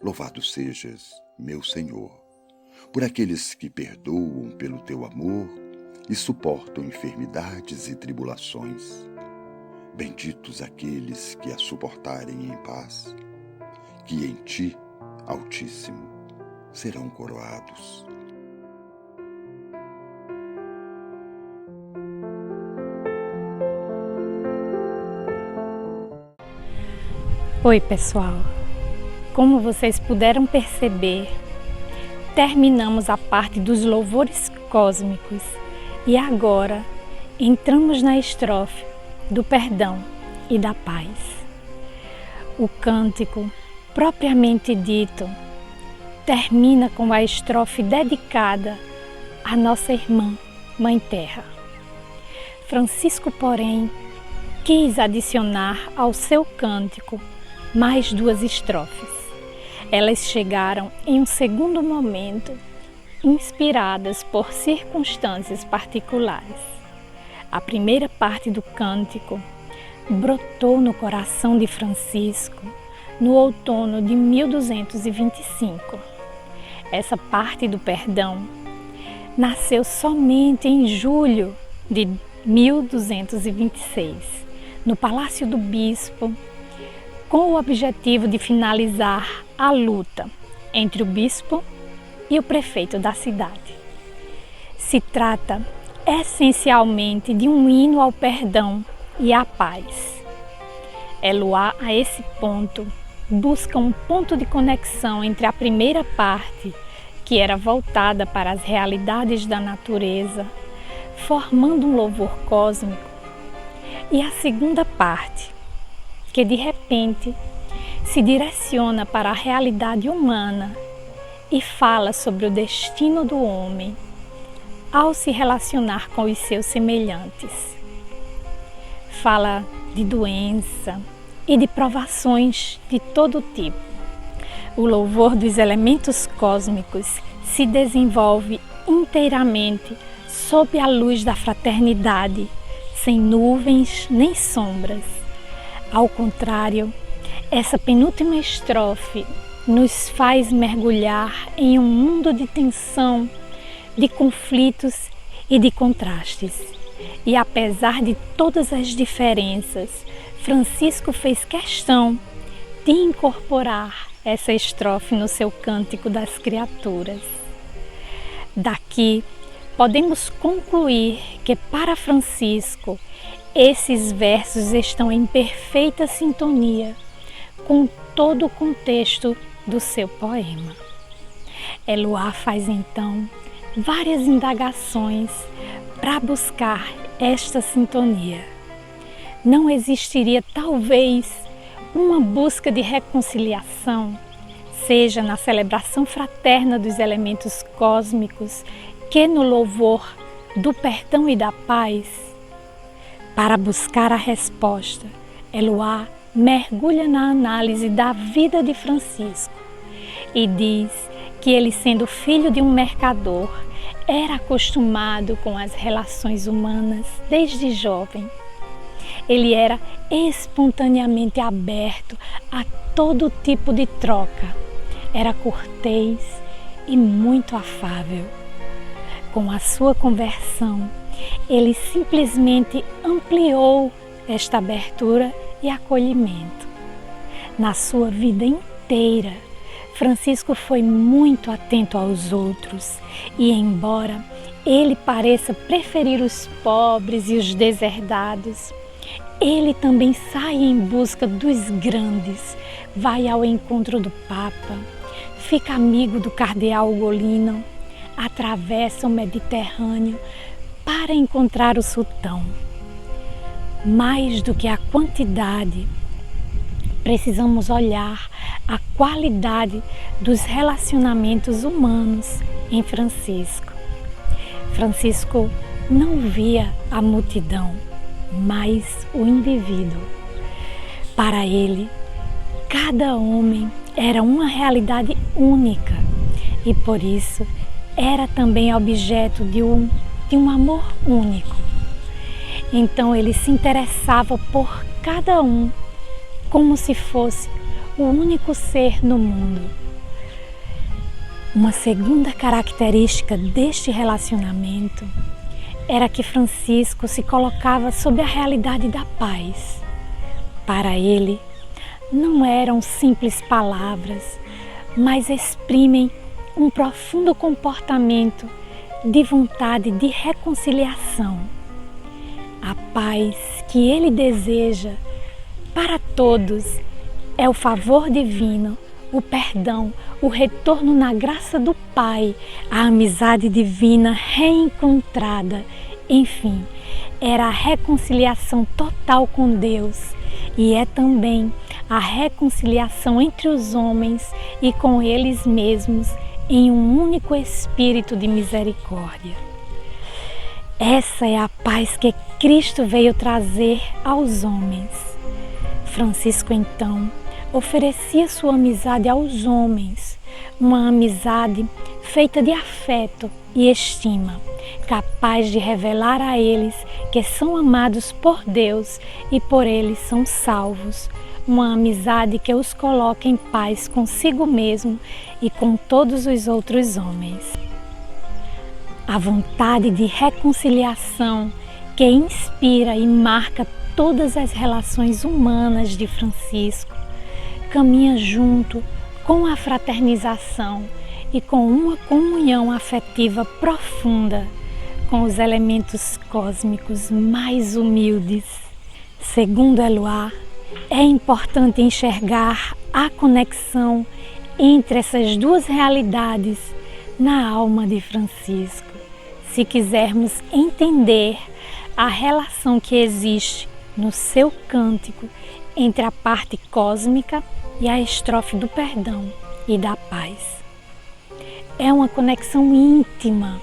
Louvado sejas, meu Senhor, por aqueles que perdoam pelo teu amor e suportam enfermidades e tribulações. Benditos aqueles que a suportarem em paz, que em ti, Altíssimo, serão coroados. Oi, pessoal! Como vocês puderam perceber, terminamos a parte dos louvores cósmicos e agora entramos na estrofe do perdão e da paz. O cântico, propriamente dito, termina com a estrofe dedicada à nossa irmã, Mãe Terra. Francisco, porém, quis adicionar ao seu cântico mais 2 estrofes. Elas chegaram em um segundo momento, inspiradas por circunstâncias particulares. A primeira parte do cântico brotou no coração de Francisco no outono de 1225. Essa parte do perdão nasceu somente em julho de 1226, no Palácio do Bispo, com o objetivo de finalizar a luta entre o bispo e o prefeito da cidade. Se trata essencialmente de um hino ao perdão e à paz. Eloá, a esse ponto, busca um ponto de conexão entre a primeira parte, que era voltada para as realidades da natureza, formando um louvor cósmico, e a segunda parte, que de repente se direciona para a realidade humana e fala sobre o destino do homem ao se relacionar com os seus semelhantes. Fala de doença e de provações de todo tipo. O louvor dos elementos cósmicos se desenvolve inteiramente sob a luz da fraternidade, sem nuvens nem sombras. Ao contrário, essa penúltima estrofe nos faz mergulhar em um mundo de tensão, de conflitos e de contrastes. E apesar de todas as diferenças, Francisco fez questão de incorporar essa estrofe no seu Cântico das Criaturas. Daqui, podemos concluir que para Francisco, esses versos estão em perfeita sintonia com todo o contexto do seu poema. Eloá faz então várias indagações para buscar esta sintonia. Não existiria talvez uma busca de reconciliação, seja na celebração fraterna dos elementos cósmicos, que no louvor do perdão e da paz? Para buscar a resposta, Eloá mergulha na análise da vida de Francisco e diz que ele, sendo filho de um mercador, era acostumado com as relações humanas desde jovem. Ele era espontaneamente aberto a todo tipo de troca, era cortês e muito afável. Com a sua conversão, ele simplesmente ampliou esta abertura e acolhimento. Na sua vida inteira, Francisco foi muito atento aos outros e, embora ele pareça preferir os pobres e os deserdados, ele também sai em busca dos grandes, vai ao encontro do Papa, fica amigo do cardeal Ugolino, atravessa o Mediterrâneo para encontrar o sultão. Mais do que a quantidade, precisamos olhar a qualidade dos relacionamentos humanos em Francisco. Francisco não via a multidão, mas o indivíduo. Para ele, cada homem era uma realidade única e por isso era também objeto de um amor único. Então ele se interessava por cada um como se fosse o único ser no mundo Uma segunda característica deste relacionamento era que Francisco se colocava sob a realidade da paz. Para ele, não eram simples palavras, mas exprimem um profundo comportamento de vontade de reconciliação. A paz que ele deseja para todos é o favor divino, o perdão, o retorno na graça do Pai, a amizade divina reencontrada. Enfim, era a reconciliação total com Deus e é também a reconciliação entre os homens e com eles mesmos em um único espírito de misericórdia. Essa é a paz que Cristo veio trazer aos homens. Francisco, então, oferecia sua amizade aos homens, uma amizade feita de afeto e estima, capaz de revelar a eles que são amados por Deus e por eles são salvos, uma amizade que os coloca em paz consigo mesmo e com todos os outros homens. A vontade de reconciliação que inspira e marca todas as relações humanas de Francisco caminha junto com a fraternização e com uma comunhão afetiva profunda com os elementos cósmicos mais humildes. Segundo Eluard, é importante enxergar a conexão entre essas duas realidades na alma de Francisco, se quisermos entender a relação que existe no seu cântico entre a parte cósmica e a estrofe do perdão e da paz. É uma conexão íntima,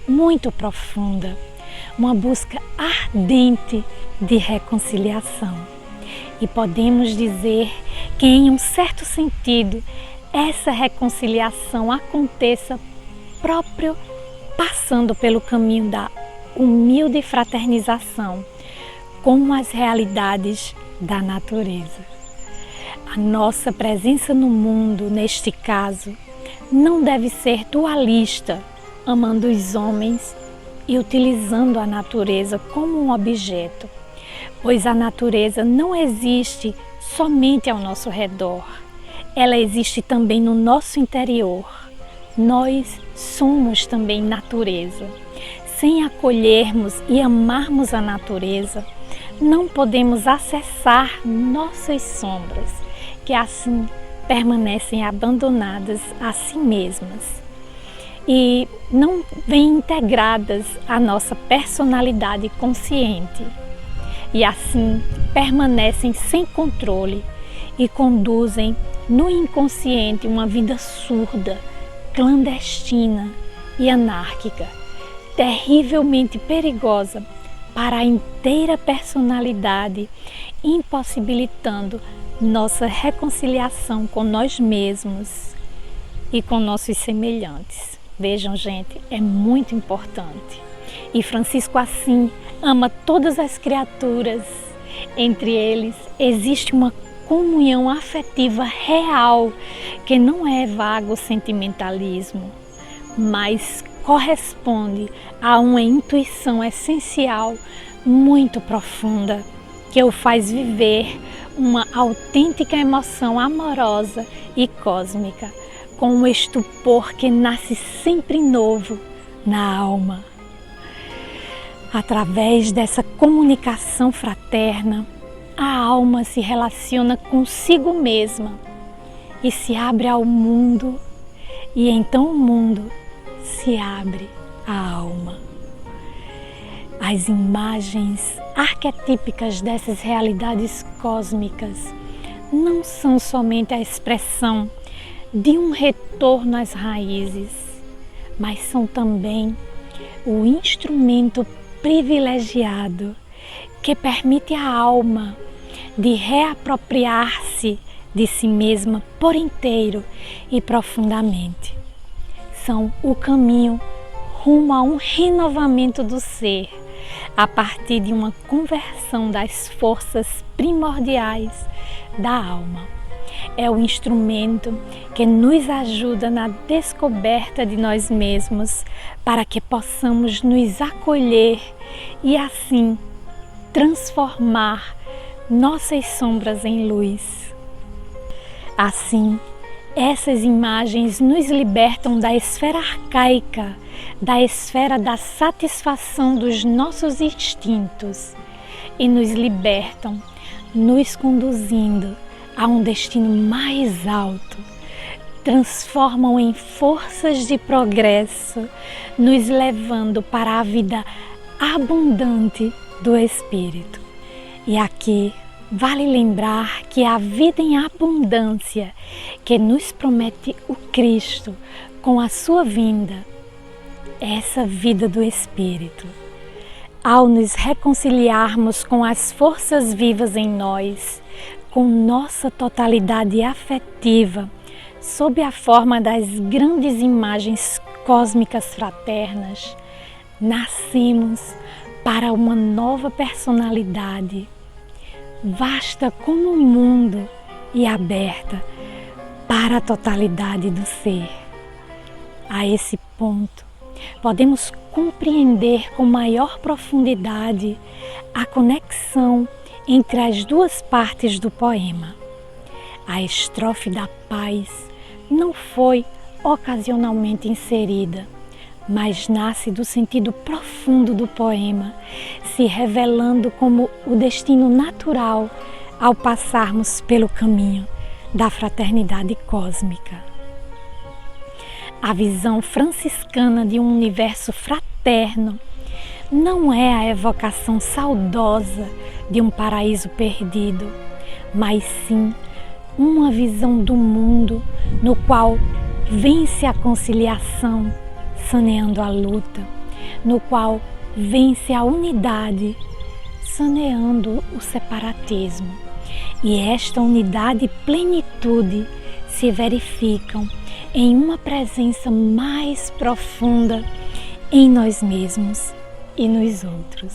muito profunda, uma busca ardente de reconciliação. E podemos dizer que, em um certo sentido, essa reconciliação aconteça próprio passando pelo caminho da humilde fraternização com as realidades da natureza. A nossa presença no mundo, neste caso, não deve ser dualista, amando os homens e utilizando a natureza como um objeto, pois a natureza não existe somente ao nosso redor, ela existe também no nosso interior. Nós somos também natureza. Sem acolhermos e amarmos a natureza, não podemos acessar nossas sombras, que assim permanecem abandonadas a si mesmas e não vêm integradas à nossa personalidade consciente, e assim permanecem sem controle e conduzem no inconsciente uma vida surda, clandestina e anárquica, terrivelmente perigosa para a inteira personalidade, impossibilitando nossa reconciliação com nós mesmos e com nossos semelhantes. Vejam, gente, é muito importante. E Francisco assim ama todas as criaturas. Entre eles existe uma comunhão afetiva real, que não é vago sentimentalismo, mas corresponde a uma intuição essencial muito profunda, que o faz viver uma autêntica emoção amorosa e cósmica, com um estupor que nasce sempre novo na alma. Através dessa comunicação fraterna, a alma se relaciona consigo mesma e se abre ao mundo, e então o mundo se abre à alma. As imagens arquetípicas dessas realidades cósmicas não são somente a expressão de um retorno às raízes, mas são também o instrumento privilegiado que permite à alma de reapropriar-se de si mesma por inteiro e profundamente. São o caminho rumo a um renovamento do ser, a partir de uma conversão das forças primordiais da alma, é o instrumento que nos ajuda na descoberta de nós mesmos, para que possamos nos acolher e assim transformar nossas sombras em luz. Assim, essas imagens nos libertam da esfera arcaica, da esfera da satisfação dos nossos instintos e nos libertam, nos conduzindo a um destino mais alto. Transformam em forças de progresso, nos levando para a vida abundante do Espírito. E aqui vale lembrar que a vida em abundância que nos promete o Cristo com a sua vinda, essa vida do Espírito. Ao nos reconciliarmos com as forças vivas em nós, com nossa totalidade afetiva, sob a forma das grandes imagens cósmicas fraternas, nascemos para uma nova personalidade, vasta como o mundo e aberta para a totalidade do ser. A esse ponto, podemos compreender com maior profundidade a conexão entre as duas partes do poema. A estrofe da paz não foi ocasionalmente inserida, mas nasce do sentido profundo do poema, se revelando como o destino natural ao passarmos pelo caminho da fraternidade cósmica. A visão franciscana de um universo fraterno não é a evocação saudosa de um paraíso perdido, mas sim uma visão do mundo no qual vence a conciliação, saneando a luta, no qual vence a unidade, saneando o separatismo. E esta unidade e plenitude se verificam em uma presença mais profunda em nós mesmos e nos outros.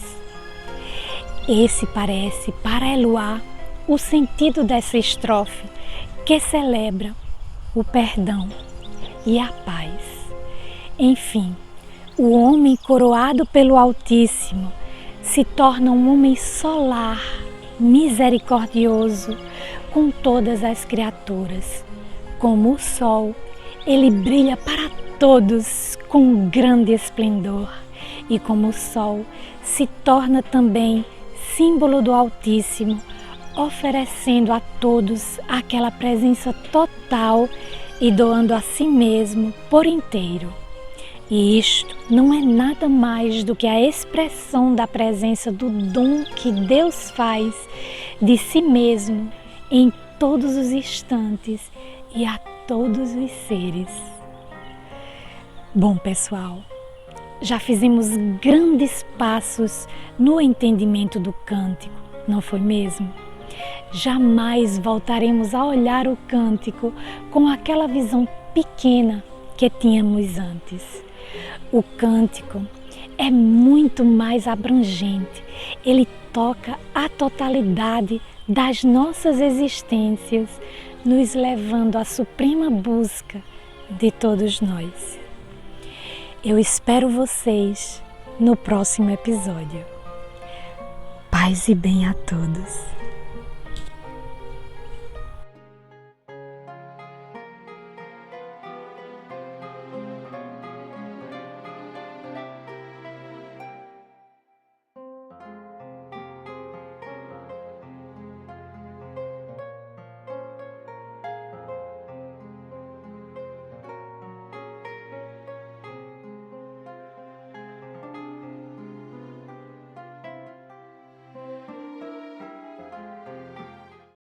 Esse parece, para Eluá, o sentido dessa estrofe, que celebra o perdão e a paz. Enfim, o homem coroado pelo Altíssimo se torna um homem solar, misericordioso com todas as criaturas. Como o sol, ele brilha para todos com grande esplendor, e como o sol se torna também símbolo do Altíssimo, oferecendo a todos aquela presença total e doando a si mesmo por inteiro. E isto não é nada mais do que a expressão da presença do dom que Deus faz de si mesmo em todos os instantes e a todos os seres. Bom, pessoal, já fizemos grandes passos no entendimento do cântico, não foi mesmo? Jamais voltaremos a olhar o cântico com aquela visão pequena que tínhamos antes. O cântico é muito mais abrangente, ele toca a totalidade das nossas existências, nos levando à suprema busca de todos nós. Eu espero vocês no próximo episódio. Paz e bem a todos.